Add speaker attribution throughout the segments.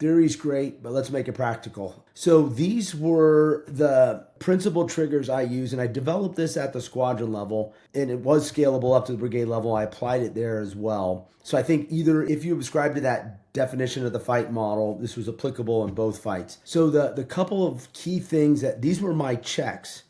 Speaker 1: Theory's great, but let's make it practical. So these were the principal triggers I use, and I developed this at the squadron level, and it was scalable up to the brigade level. I applied it there as well. So I think either if you subscribe to that definition of the fight model, this was applicable in both fights. So the couple of key things that these were my checks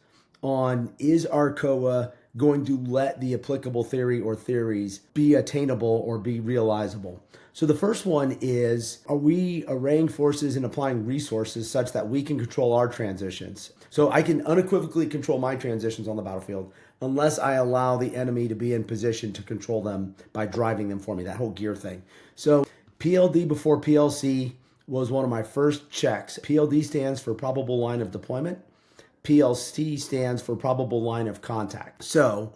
Speaker 1: on, is ARCOA going to let the applicable theory or theories be attainable or be realizable? So the first one is, are we arraying forces and applying resources such that we can control our transitions? So I can unequivocally control my transitions on the battlefield unless I allow the enemy to be in position to control them by driving them for me, that whole gear thing. So PLD before PLC was one of my first checks. PLD stands for probable line of deployment. PLC stands for probable line of contact. So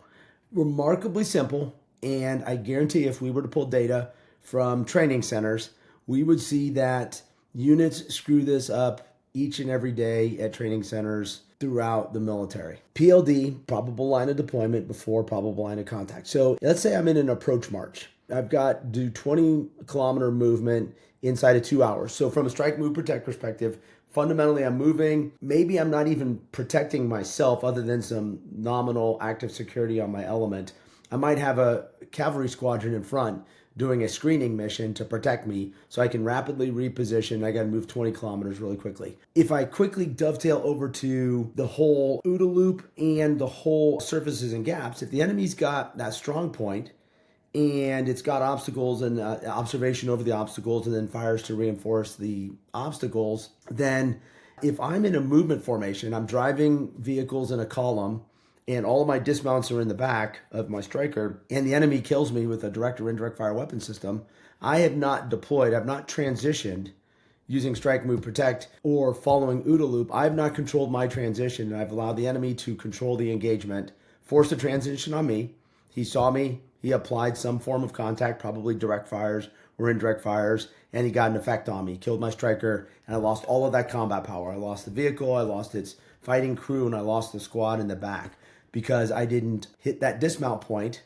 Speaker 1: remarkably simple, and I guarantee if we were to pull data from training centers, we would see that units screw this up each and every day at training centers throughout the military. PLD, probable line of deployment before probable line of contact. So let's say I'm in an approach march. I've got to do 20-kilometer movement inside of 2 hours. So from a strike, move, protect perspective, fundamentally I'm moving. Maybe I'm not even protecting myself other than some nominal active security on my element. I might have a cavalry squadron in front doing a screening mission to protect me so I can rapidly reposition. I got to move 20 kilometers really quickly. If I quickly dovetail over to the whole OODA loop and the whole surfaces and gaps, if the enemy's got that strong point and it's got obstacles and observation over the obstacles and then fires to reinforce the obstacles, then if I'm in a movement formation, I'm driving vehicles in a column, and all of my dismounts are in the back of my striker, and the enemy kills me with a direct or indirect fire weapon system, I have not deployed, I've not transitioned using strike, move, protect, or following OODA loop. I've not controlled my transition, and I've allowed the enemy to control the engagement, force the transition on me. He saw me, he applied some form of contact, probably direct fires or indirect fires, and he got an effect on me, killed my striker, and I lost all of that combat power. I lost the vehicle, I lost its fighting crew, and I lost the squad in the back, because I didn't hit that dismount point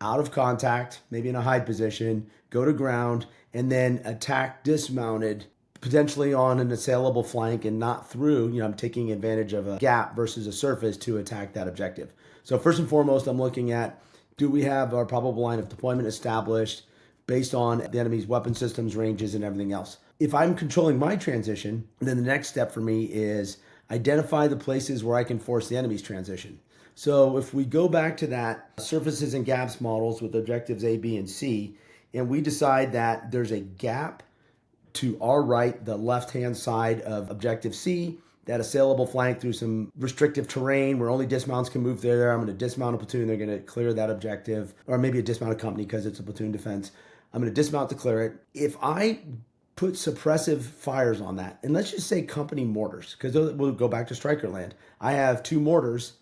Speaker 1: out of contact, maybe in a hide position, go to ground, and then attack dismounted, potentially on an assailable flank and not through. I'm taking advantage of a gap versus a surface to attack that objective. So first and foremost, I'm looking at, do we have our probable line of deployment established based on the enemy's weapon systems, ranges, and everything else? If I'm controlling my transition, then the next step for me is identify the places where I can force the enemy's transition. So if we go back to that surfaces and gaps models with objectives A, B, and C, and we decide that there's a gap to our right, the left-hand side of objective C, that assailable flank through some restrictive terrain where only dismounts can move there. I'm going to dismount a platoon. They're going to clear that objective, or maybe a dismounted company because it's a platoon defense. I'm going to dismount to clear it. If I put suppressive fires on that, and let's just say company mortars, because we'll go back to striker land. I have 2 mortars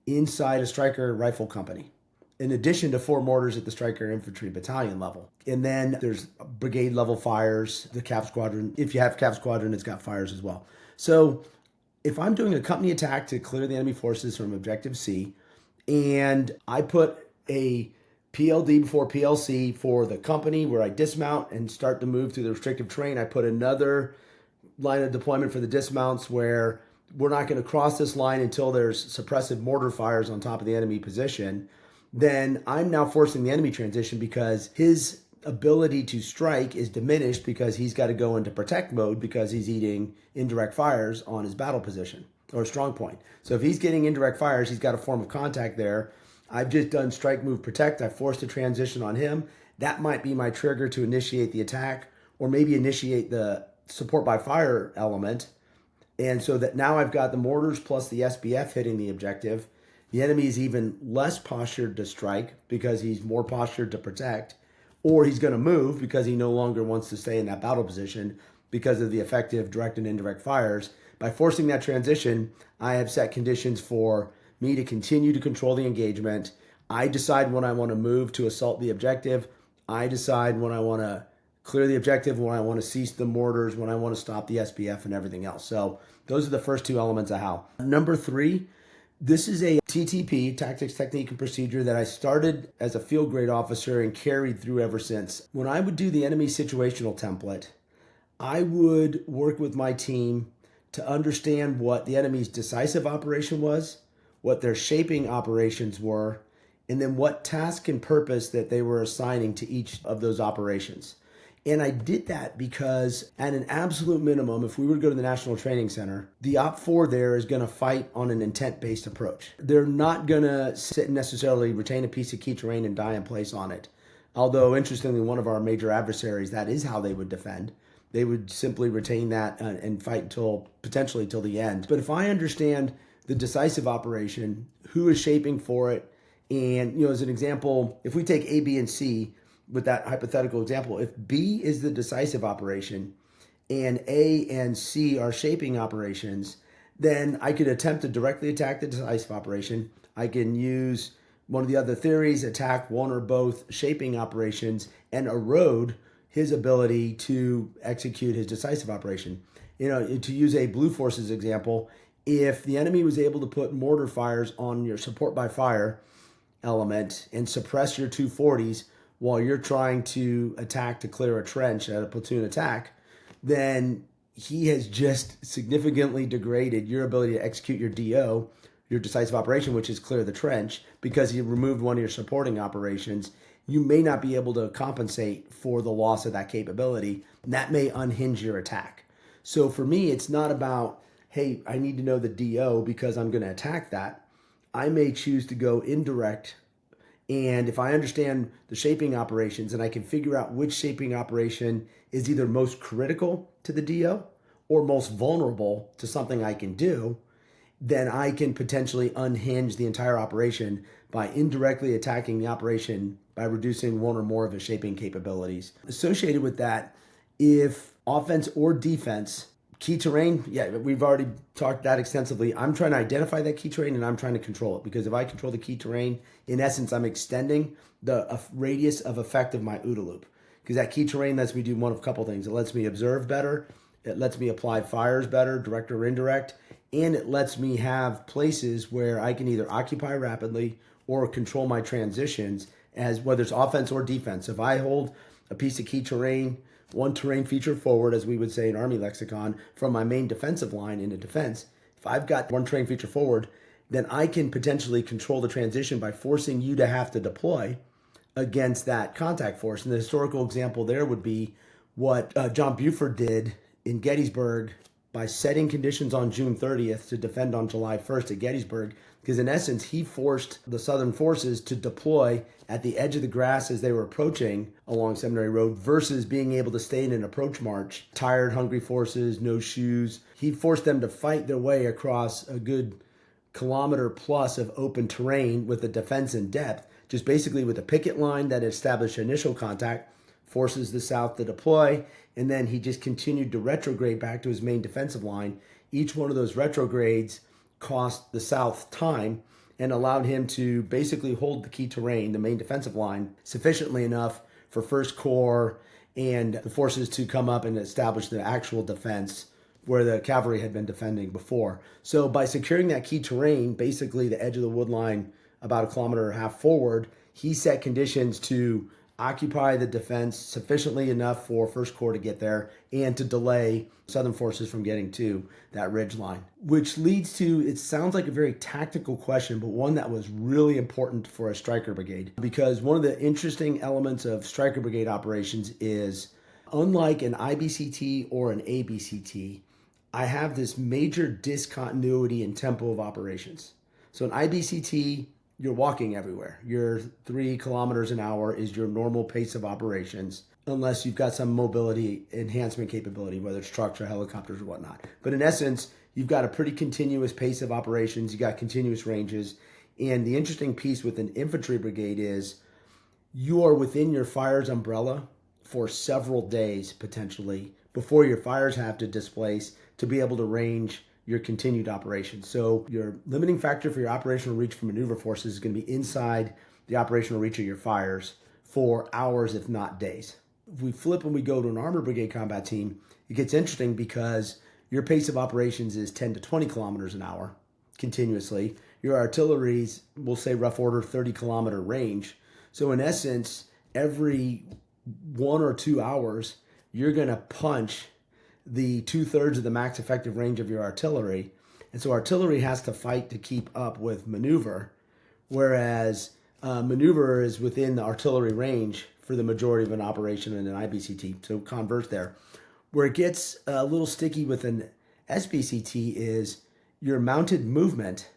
Speaker 1: inside a striker rifle company, in addition to 4 mortars at the striker infantry battalion level. And then there's brigade level fires, the cap squadron. If you have cap squadron, it's got fires as well. So if I'm doing a company attack to clear the enemy forces from objective C, and I put a PLD before PLC for the company where I dismount and start to move through the restrictive terrain, I put another line of deployment for the dismounts where we're not going to cross this line until there's suppressive mortar fires on top of the enemy position, then I'm now forcing the enemy transition because his ability to strike is diminished because he's got to go into protect mode because he's eating indirect fires on his battle position or strong point. So if he's getting indirect fires, he's got a form of contact there. I've just done strike, move, protect. I forced a transition on him. That might be my trigger to initiate the attack or maybe initiate the support by fire element. And so that now I've got the mortars plus the SBF hitting the objective. The enemy is even less postured to strike because he's more postured to protect, or he's going to move because he no longer wants to stay in that battle position because of the effective direct and indirect fires. By forcing that transition, I have set conditions for me to continue to control the engagement. I decide when I want to move to assault the objective. I decide when I want to clear the objective, when I want to cease the mortars, when I want to stop the SBF and everything else. So those are the first 2 elements of how. Number 3, this is a TTP, tactics, technique, and procedure, that I started as a field grade officer and carried through ever since. When I would do the enemy situational template, I would work with my team to understand what the enemy's decisive operation was, what their shaping operations were, and then what task and purpose that they were assigning to each of those operations. And I did that because, at an absolute minimum, if we were to go to the National Training Center, the Op 4 there is going to fight on an intent-based approach. They're not going to sit and necessarily retain a piece of key terrain and die in place on it. Although, interestingly, one of our major adversaries, that is how they would defend. They would simply retain that and fight until potentially till the end. But if I understand the decisive operation, who is shaping for it, and as an example, if we take A, B, and C, with that hypothetical example, if B is the decisive operation and A and C are shaping operations, then I could attempt to directly attack the decisive operation. I can use one of the other theories, attack one or both shaping operations, and erode his ability to execute his decisive operation. To use a Blue Forces example, if the enemy was able to put mortar fires on your support by fire element and suppress your 240s, while you're trying to attack to clear a trench at a platoon attack, then he has just significantly degraded your ability to execute your DO, your decisive operation, which is clear the trench, because he removed one of your supporting operations. You may not be able to compensate for the loss of that capability, and that may unhinge your attack. So for me, it's not about, hey, I need to know the DO because I'm going to attack that. I may choose to go indirect. And if I understand the shaping operations and I can figure out which shaping operation is either most critical to the DO or most vulnerable to something I can do, then I can potentially unhinge the entire operation by indirectly attacking the operation by reducing one or more of its shaping capabilities. Associated with that, if offense or defense, key terrain, yeah, we've already talked that extensively. I'm trying to identify that key terrain and I'm trying to control it, because if I control the key terrain, in essence, I'm extending the radius of effect of my OODA loop, because that key terrain lets me do one of a couple things. It lets me observe better, it lets me apply fires better, direct or indirect, and it lets me have places where I can either occupy rapidly or control my transitions, as whether it's offense or defense. If I hold a piece of key terrain, one terrain feature forward, as we would say in Army lexicon, from my main defensive line into defense, if I've got one terrain feature forward, then I can potentially control the transition by forcing you to have to deploy against that contact force. And the historical example there would be what John Buford did in Gettysburg by setting conditions on June 30th to defend on July 1st at Gettysburg, because in essence, he forced the Southern forces to deploy at the edge of the grass as they were approaching along Seminary Road versus being able to stay in an approach march. Tired, hungry forces, no shoes. He forced them to fight their way across a good kilometer plus of open terrain with a defense in depth, just basically with a picket line that established initial contact, forces the South to deploy, and then he just continued to retrograde back to his main defensive line. Each one of those retrogrades cost the South time and allowed him to basically hold the key terrain, the main defensive line, sufficiently enough for First Corps and the forces to come up and establish the actual defense where the cavalry had been defending before. So by securing that key terrain, basically the edge of the wood line about a kilometer and a half forward, he set conditions to occupy the defense sufficiently enough for First Corps to get there and to delay Southern forces from getting to that ridge line. Which leads to, it sounds like a very tactical question, but one that was really important for a Stryker brigade. Because one of the interesting elements of Stryker brigade operations is, unlike an IBCT or an ABCT, I have this major discontinuity in tempo of operations. So an IBCT, you're walking everywhere. Your 3 kilometers an hour is your normal pace of operations, unless you've got some mobility enhancement capability, whether it's trucks or helicopters or whatnot. But in essence, you've got a pretty continuous pace of operations. You got continuous ranges. And the interesting piece with an infantry brigade is you are within your fire's umbrella for several days, potentially, before your fires have to displace to be able to range your continued operation. So your limiting factor for your operational reach for maneuver forces is going to be inside the operational reach of your fires for hours, if not days. If we flip and we go to an armor brigade combat team, it gets interesting because your pace of operations is 10 to 20 kilometers an hour continuously. Your artillery's, we'll say rough order, 30 kilometer range. So in essence, every 1 or 2 hours, you're going to punch the 2/3 of the max effective range of your artillery. And so artillery has to fight to keep up with maneuver, whereas maneuver is within the artillery range for the majority of an operation in an IBCT. So converse there. Where it gets a little sticky with an SBCT is your mounted movement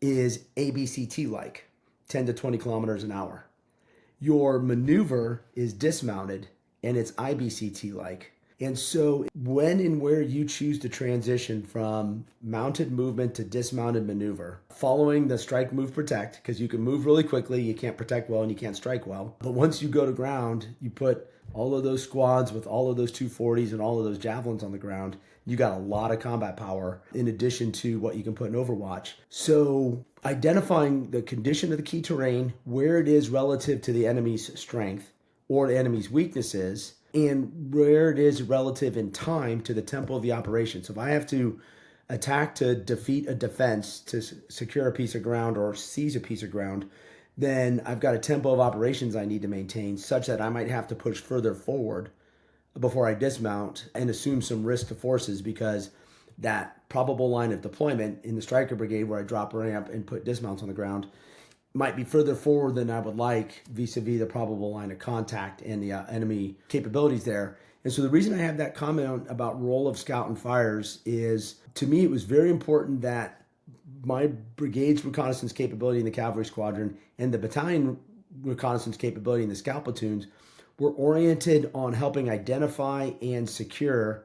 Speaker 1: is ABCT-like, 10 to 20 kilometers an hour. Your maneuver is dismounted and it's IBCT-like. And so when and where you choose to transition from mounted movement to dismounted maneuver, following the strike, move, protect, because you can move really quickly, you can't protect well, and you can't strike well. But once you go to ground, you put all of those squads with all of those 240s and all of those javelins on the ground, you got a lot of combat power in addition to what you can put in Overwatch. So identifying the condition of the key terrain, where it is relative to the enemy's strength or the enemy's weaknesses, and where it is relative in time to the tempo of the operation. So if I have to attack to defeat a defense, to secure a piece of ground or seize a piece of ground, then I've got a tempo of operations I need to maintain such that I might have to push further forward before I dismount and assume some risk to forces, because that probable line of deployment in the striker brigade where I drop ramp and put dismounts on the ground might be further forward than I would like vis-a-vis the probable line of contact and the enemy capabilities there. And so the reason I have that comment about role of scout and fires is, to me, it was very important that my brigade's reconnaissance capability in the cavalry squadron and the battalion reconnaissance capability in the scout platoons were oriented on helping identify and secure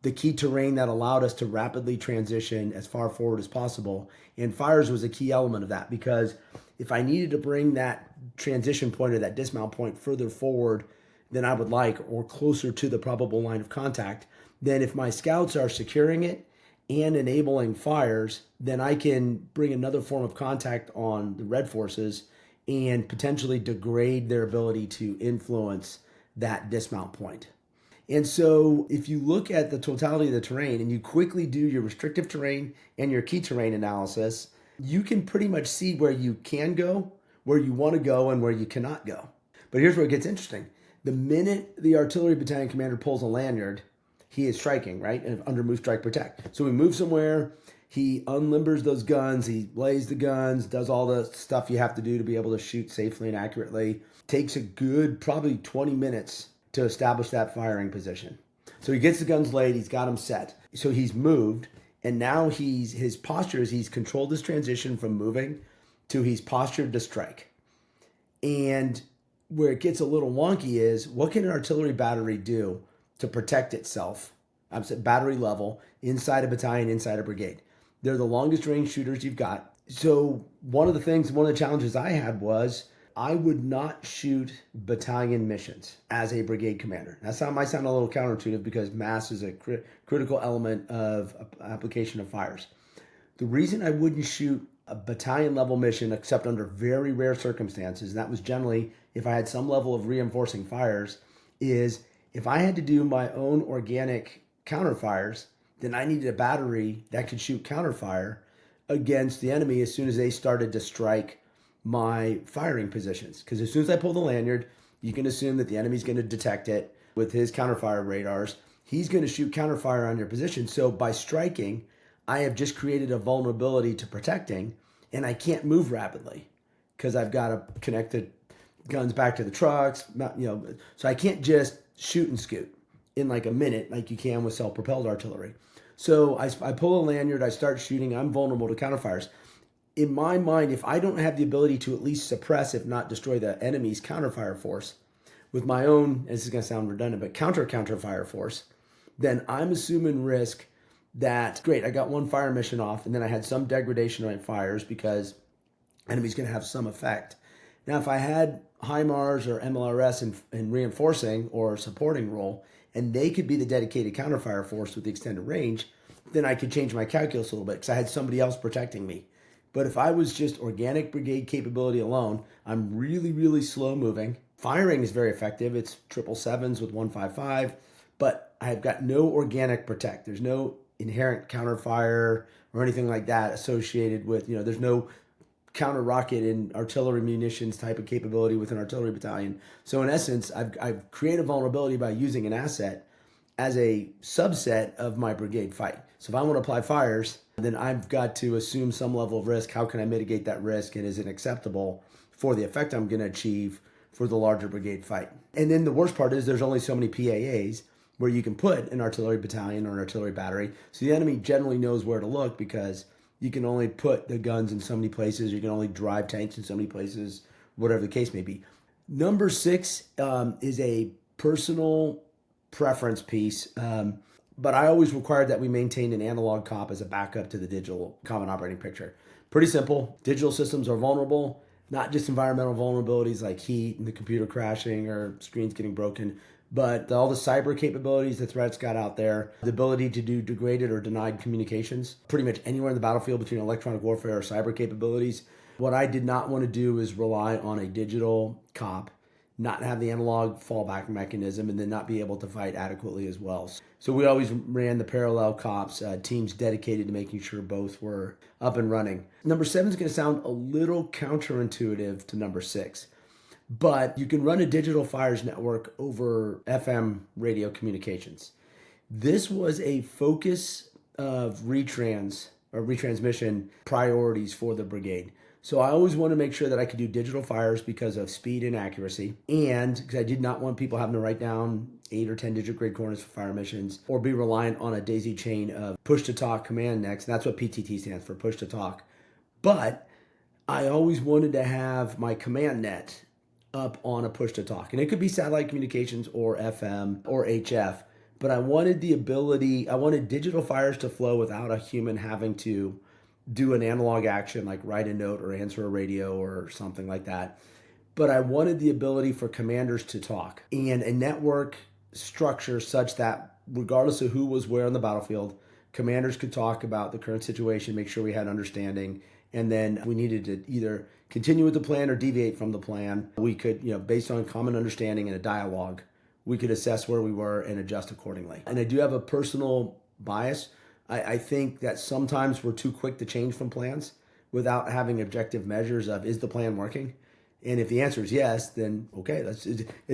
Speaker 1: the key terrain that allowed us to rapidly transition as far forward as possible. And fires was a key element of that, because if I needed to bring that transition point or that dismount point further forward than I would like, or closer to the probable line of contact, then if my scouts are securing it and enabling fires, then I can bring another form of contact on the red forces and potentially degrade their ability to influence that dismount point. And so if you look at the totality of the terrain and you quickly do your restrictive terrain and your key terrain analysis, you can pretty much see where you can go, where you want to go, and where you cannot go. But here's where it gets interesting. The minute the artillery battalion commander pulls a lanyard, he is striking, right? And under move, strike, protect. So we move somewhere, he unlimbers those guns, he lays the guns, does all the stuff you have to do to be able to shoot safely and accurately. Takes a good probably 20 minutes to establish that firing position. So he gets the guns laid, he's got them set. So he's moved, and now his posture is he's controlled this transition from moving to he's postured to strike. And where it gets a little wonky is, what can an artillery battery do to protect itself? I'm saying battery level, inside a battalion, inside a brigade. They're the longest range shooters you've got. So one of the challenges I had was, I would not shoot battalion missions as a brigade commander. That might sound a little counterintuitive because mass is a critical element of application of fires. The reason I wouldn't shoot a battalion level mission, except under very rare circumstances, and that was generally if I had some level of reinforcing fires, is if I had to do my own organic counterfires, then I needed a battery that could shoot counterfire against the enemy as soon as they started to strike my firing positions. Because as soon as I pull the lanyard, you can assume that the enemy's going to detect it with his counterfire radars. He's going to shoot counterfire on your position. So by striking, I have just created a vulnerability to protecting, and I can't move rapidly because I've got to connect the guns back to the trucks. So I can't just shoot and scoot in like a minute like you can with self-propelled artillery. So I pull a lanyard, I start shooting, I'm vulnerable to counterfires. In my mind, if I don't have the ability to at least suppress, if not destroy, the enemy's counterfire force with my own, and this is going to sound redundant, but counterfire force, then I'm assuming risk that, great, I got one fire mission off, and then I had some degradation on my fires because enemy's going to have some effect. Now, if I had HIMARS or MLRS in reinforcing or supporting role, and they could be the dedicated counterfire force with the extended range, then I could change my calculus a little bit because I had somebody else protecting me. But if I was just organic brigade capability alone, I'm really, really slow moving. Firing is very effective. It's 777s with 155, but I've got no organic protect. There's no inherent counterfire or anything like that associated with, there's no counter rocket and artillery munitions type of capability with an artillery battalion. So in essence, I've created a vulnerability by using an asset as a subset of my brigade fight. So if I want to apply fires, then I've got to assume some level of risk. How can I mitigate that risk, and is it acceptable for the effect I'm going to achieve for the larger brigade fight? And then the worst part is there's only so many PAAs where you can put an artillery battalion or an artillery battery. So the enemy generally knows where to look, because you can only put the guns in so many places, you can only drive tanks in so many places, whatever the case may be. Number 6 is a personal preference piece, but I always required that we maintain an analog cop as a backup to the digital common operating picture. Pretty simple. Digital systems are vulnerable, not just environmental vulnerabilities like heat and the computer crashing or screens getting broken, but all the cyber capabilities the threats got out there, the ability to do degraded or denied communications, pretty much anywhere in the battlefield between electronic warfare or cyber capabilities. What I did not want to do is rely on a digital cop, not have the analog fallback mechanism, and then not be able to fight adequately as well. So we always ran the parallel cops, teams dedicated to making sure both were up and running. Number 7 is going to sound a little counterintuitive to number 6. But you can run a digital fires network over FM radio communications. This was a focus of retransmission priorities for the brigade. So I always want to make sure that I could do digital fires because of speed and accuracy, and because I did not want people having to write down 8 or 10 digit grid coordinates for fire missions, or be reliant on a daisy chain of push to talk command necks. And that's what PTT stands for, push to talk. But I always wanted to have my command net up on a push to talk. And it could be satellite communications or FM or HF. But I wanted digital fires to flow without a human having to do an analog action like write a note or answer a radio or something like that. But I wanted the ability for commanders to talk, and a network structure such that regardless of who was where on the battlefield, commanders could talk about the current situation, make sure we had understanding, and then we needed to either continue with the plan or deviate from the plan. We could, based on common understanding and a dialogue, we could assess where we were and adjust accordingly. And I do have a personal bias. I think that sometimes we're too quick to change from plans without having objective measures of, is the plan working? And if the answer is yes, then okay.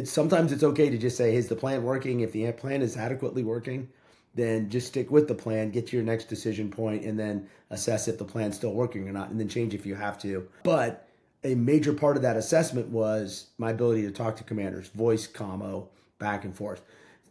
Speaker 1: Sometimes it's okay to just say, is the plan working? If the plan is adequately working, then just stick with the plan, get to your next decision point, and then assess if the plan's still working or not, and then change if you have to. But a major part of that assessment was my ability to talk to commanders, voice commo, back and forth.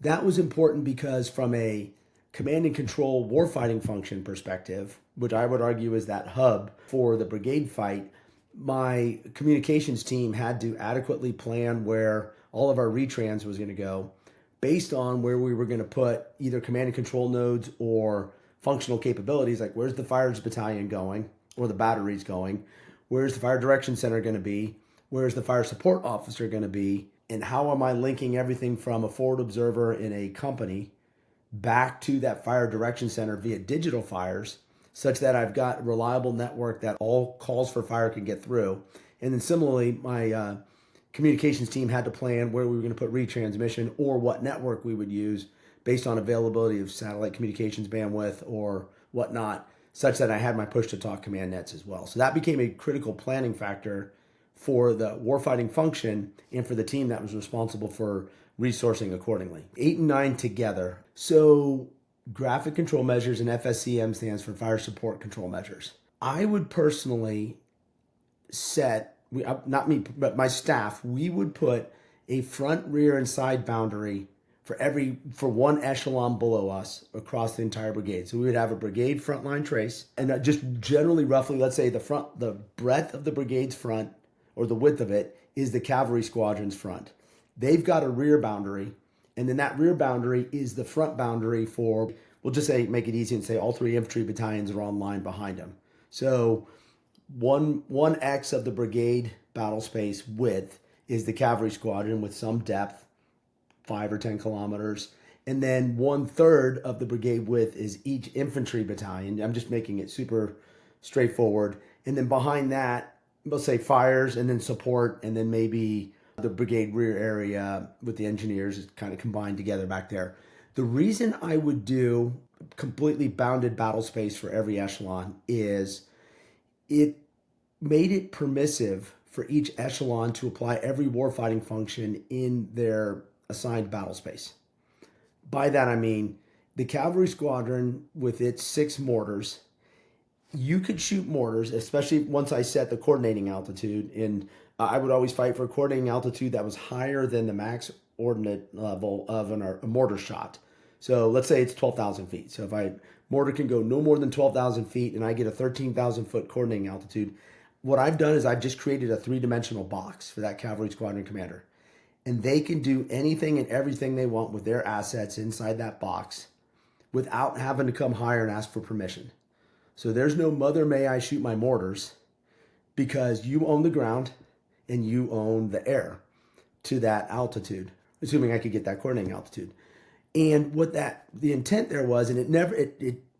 Speaker 1: That was important because from a command and control warfighting function perspective, which I would argue is that hub for the brigade fight, my communications team had to adequately plan where all of our retrans was going to go based on where we were going to put either command and control nodes or functional capabilities, like where's the fires battalion going or the batteries going, where's the fire direction center going to be, where's the fire support officer going to be, and how am I linking everything from a forward observer in a company back to that fire direction center via digital fires, such that I've got a reliable network that all calls for fire can get through. And then similarly, my communications team had to plan where we were going to put retransmission or what network we would use based on availability of satellite communications bandwidth or whatnot, such that I had my push-to-talk command nets as well. So that became a critical planning factor for the warfighting function and for the team that was responsible for resourcing accordingly. 8 and 9 together. So graphic control measures, and FSCM stands for fire support control measures. I would personally not me, but my staff, we would put a front, rear, and side boundary for one echelon below us across the entire brigade. So we would have a brigade frontline trace, and just generally, roughly, let's say the breadth of the brigade's front, or the width of it, is the cavalry squadron's front. They've got a rear boundary, and then that rear boundary is the front boundary for, we'll just say, make it easy and say all 3 infantry battalions are on line behind them. So one X of the brigade battle space width is the cavalry squadron with some depth, 5 or 10 kilometers. And then 1/3 of the brigade width is each infantry battalion. I'm just making it super straightforward. And then behind that, we'll say fires and then support, and then maybe the brigade rear area with the engineers is kind of combined together back there. The reason I would do completely bounded battle space for every echelon is it made it permissive for each echelon to apply every warfighting function in their assigned battle space. By that I mean the cavalry squadron with its 6 mortars, you could shoot mortars, especially once I set the coordinating altitude. And I would always fight for a coordinating altitude that was higher than the max ordinate level of a mortar shot. So let's say it's 12,000 feet. So if I mortar can go no more than 12,000 feet and I get a 13,000 foot coordinating altitude, what I've done is I've just created a 3-dimensional box for that cavalry squadron commander. And they can do anything and everything they want with their assets inside that box without having to come higher and ask for permission. So there's no mother may I shoot my mortars, because you own the ground and you own the air to that altitude, assuming I could get that coordinating altitude. And what the intent there was, and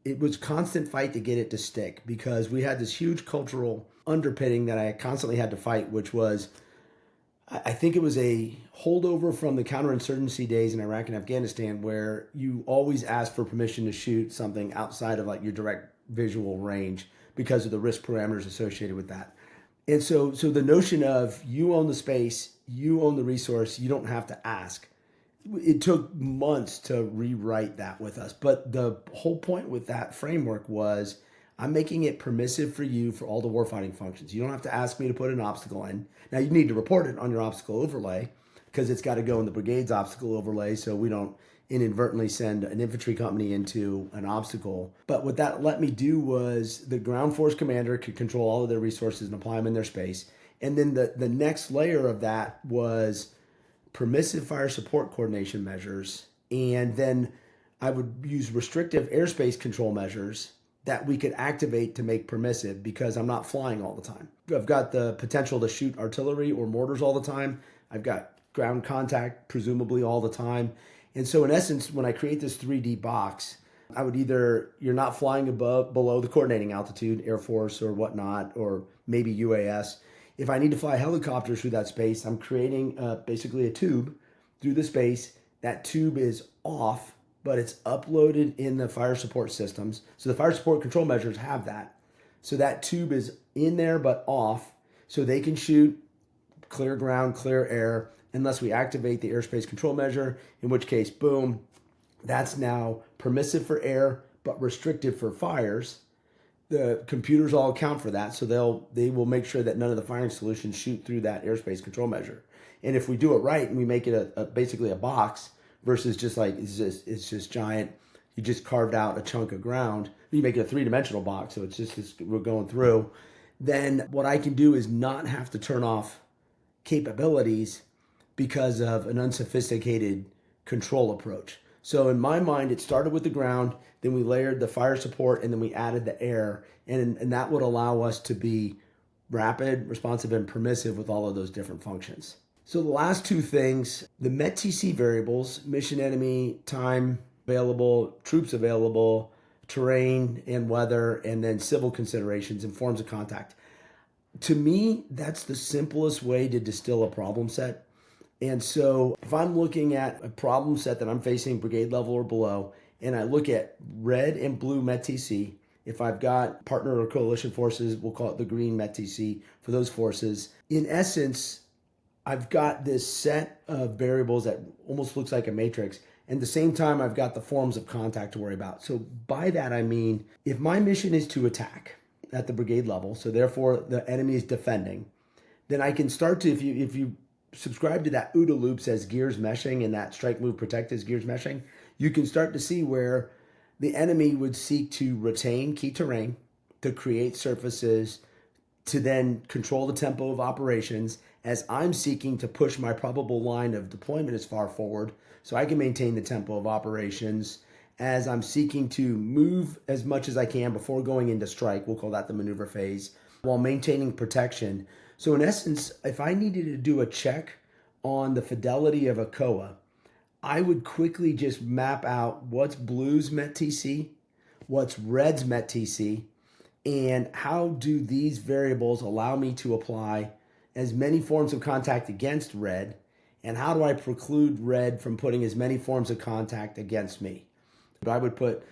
Speaker 1: it was constant fight to get it to stick, because we had this huge cultural underpinning that I constantly had to fight, which was, I think it was a holdover from the counterinsurgency days in Iraq and Afghanistan, where you always ask for permission to shoot something outside of like your direct visual range because of the risk parameters associated with that. And so the notion of you own the space, you own the resource, you don't have to ask. It took months to rewrite that with us. But the whole point with that framework was, I'm making it permissive for you for all the warfighting functions. You don't have to ask me to put an obstacle in. Now, you need to report it on your obstacle overlay, because it's got to go in the brigade's obstacle overlay, so we don't inadvertently send an infantry company into an obstacle. But what that let me do was, the ground force commander could control all of their resources and apply them in their space. And then the next layer of that was permissive fire support coordination measures. And then I would use restrictive airspace control measures that we could activate to make permissive, because I'm not flying all the time. I've got the potential to shoot artillery or mortars all the time. I've got ground contact presumably all the time. And so in essence, when I create this 3D box, I would either, you're not flying below the coordinating altitude, Air Force or whatnot, or maybe UAS. If I need to fly helicopters through that space, I'm creating basically a tube through the space. That tube is off, but it's uploaded in the fire support systems. So the fire support control measures have that. So that tube is in there but off, so they can shoot clear ground, clear air, unless we activate the airspace control measure, in which case, boom, that's now permissive for air but restrictive for fires. The computers all account for that, so they will make sure that none of the firing solutions shoot through that airspace control measure. And if we do it right and we make it basically a box, versus just like it's just giant, you just carved out a chunk of ground, you make it a 3-dimensional box, so it's just we're going through, then what I can do is not have to turn off capabilities because of an unsophisticated control approach. So in my mind, it started with the ground, then we layered the fire support, and then we added the air, and that would allow us to be rapid, responsive, and permissive with all of those different functions. So the last 2 things, the METT variables, mission enemy, time available, troops available, terrain and weather, and then civil considerations and forms of contact. To me, that's the simplest way to distill a problem set. And so if I'm looking at a problem set that I'm facing brigade level or below, and I look at red and blue METT, if I've got partner or coalition forces, we'll call it the green METT for those forces. In essence, I've got this set of variables that almost looks like a matrix. And at the same time, I've got the forms of contact to worry about. So by that, I mean, if my mission is to attack at the brigade level, so therefore the enemy is defending, then I can start to, if you subscribe to that OODA loops as gears meshing and that strike move protect as gears meshing, you can start to see where the enemy would seek to retain key terrain, to create surfaces, to then control the tempo of operations, as I'm seeking to push my probable line of deployment as far forward so I can maintain the tempo of operations, as I'm seeking to move as much as I can before going into strike, we'll call that the maneuver phase, while maintaining protection. So in essence, if I needed to do a check on the fidelity of a COA, I would quickly just map out what's blue's METT, what's red's METT, and how do these variables allow me to apply as many forms of contact against red, and how do I preclude red from putting as many forms of contact against me? I would put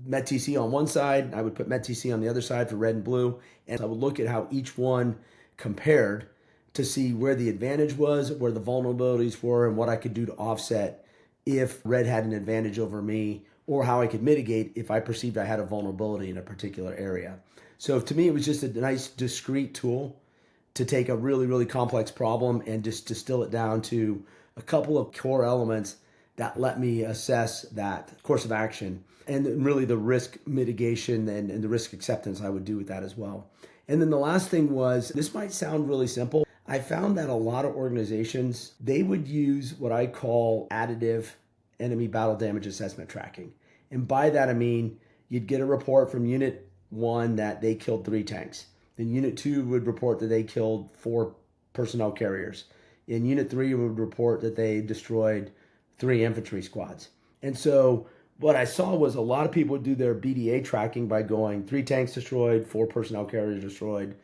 Speaker 1: METT on one side, I would put METT on the other side for red and blue, and I would look at how each one compared to see where the advantage was, where the vulnerabilities were, and what I could do to offset if red had an advantage over me, or how I could mitigate if I perceived I had a vulnerability in a particular area. So to me, it was just a nice discrete tool to take a really, really complex problem and just distill it down to a couple of core elements that let me assess that course of action and really the risk mitigation and the risk acceptance I would do with that as well. And then the last thing was, this might sound really simple. I found that a lot of organizations, they would use what I call additive enemy battle damage assessment tracking. And by that, I mean, you'd get a report from Unit 1 that they killed 3 tanks. Then Unit 2 would report that they killed 4 personnel carriers. And Unit 3 would report that they destroyed 3 infantry squads. And so what I saw was a lot of people would do their BDA tracking by going 3 tanks destroyed, 4 personnel carriers destroyed,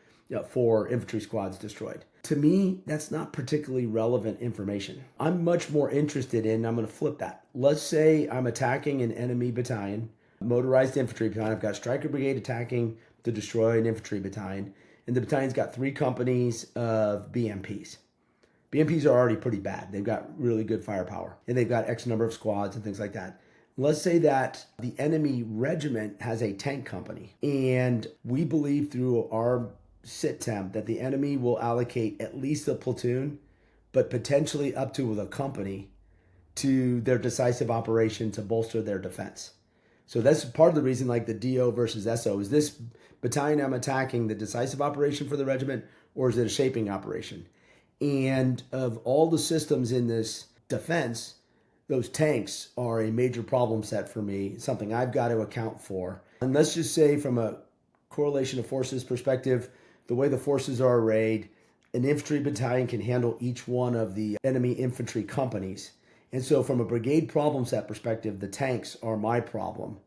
Speaker 1: 4 infantry squads destroyed. To me, that's not particularly relevant information. I'm much more interested in, I'm going to flip that. Let's say I'm attacking an enemy battalion, motorized infantry battalion. I've got Stryker Brigade attacking to destroy an infantry battalion, and the battalion's got 3 companies of BMPs. BMPs are already pretty bad. They've got really good firepower, and they've got X number of squads and things like that. Let's say that the enemy regiment has a tank company, and we believe through our SITTEMP that the enemy will allocate at least a platoon, but potentially up to the company, to their decisive operation to bolster their defense. So that's part of the reason, like the DO versus SO, is this battalion I'm attacking the decisive operation for the regiment, or is it a shaping operation? And of all the systems in this defense, those tanks are a major problem set for me, something I've got to account for. And let's just say from a correlation of forces perspective, the way the forces are arrayed, an infantry battalion can handle each one of the enemy infantry companies. And so from a brigade problem set perspective, the tanks are my problem.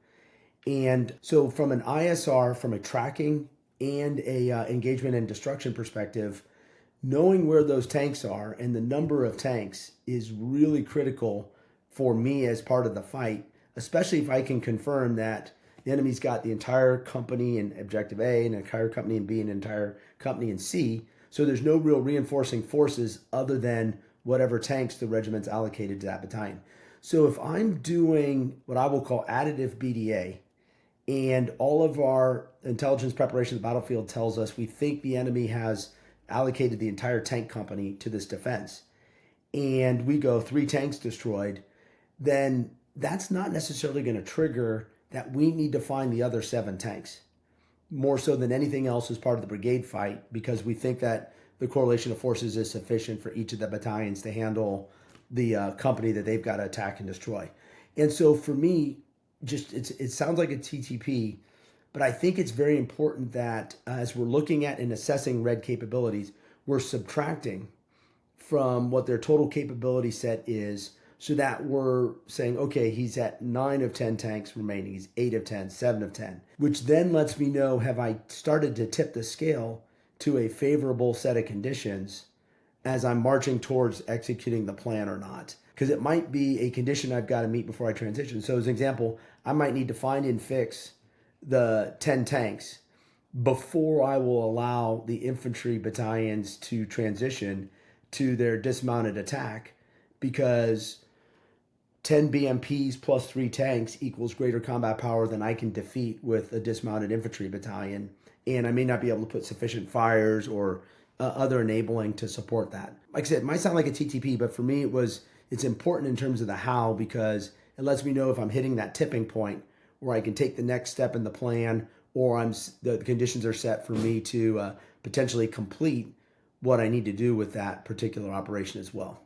Speaker 1: And so from an ISR, from a tracking and a engagement and destruction perspective, knowing where those tanks are and the number of tanks is really critical for me as part of the fight, especially if I can confirm that the enemy's got the entire company in objective A and an entire company in B and an entire company in C. So there's no real reinforcing forces other than whatever tanks the regiment's allocated to that battalion. So if I'm doing what I will call additive BDA, and all of our intelligence preparation of the battlefield tells us we think the enemy has allocated the entire tank company to this defense, and we go 3 tanks destroyed, then that's not necessarily going to trigger that we need to find the other 7 tanks, more so than anything else as part of the brigade fight, because we think that the correlation of forces is sufficient for each of the battalions to handle the company that they've got to attack and destroy. And so for me, just it sounds like a TTP, but I think it's very important that as we're looking at and assessing red capabilities, we're subtracting from what their total capability set is, so that we're saying, okay, he's at 9 of 10 tanks remaining, he's 8 of 10, 7 of 10, which then lets me know, have I started to tip the scale to a favorable set of conditions as I'm marching towards executing the plan or not? Because it might be a condition I've got to meet before I transition. So as an example, I might need to find and fix the 10 tanks before I will allow the infantry battalions to transition to their dismounted attack, because 10 BMPs plus 3 tanks equals greater combat power than I can defeat with a dismounted infantry battalion. And I may not be able to put sufficient fires or other enabling to support that. Like I said, it might sound like a TTP, but for me it's important in terms of the how, because it lets me know if I'm hitting that tipping point where I can take the next step in the plan, or the conditions are set for me to potentially complete what I need to do with that particular operation as well.